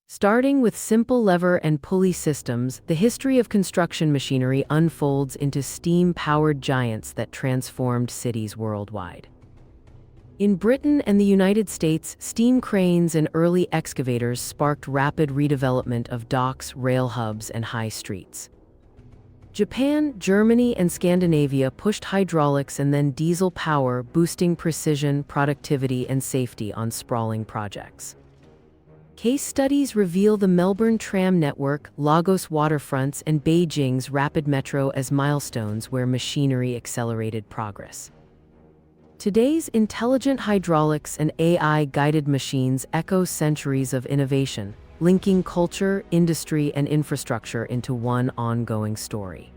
Starting with simple lever and pulley systems, the history of construction machinery unfolds into steam-powered giants that transformed cities worldwide. In Britain and the United States, steam cranes and early excavators sparked rapid redevelopment of docks, rail hubs, and high streets. Japan, Germany, and Scandinavia pushed hydraulics and then diesel power, boosting precision, productivity, and safety on sprawling projects. Case studies reveal the Melbourne tram network, Lagos waterfronts, and Beijing's rapid metro as milestones where machinery accelerated progress. Today's intelligent hydraulics and AI-guided machines echo centuries of innovation, linking culture, industry, and infrastructure into one ongoing story.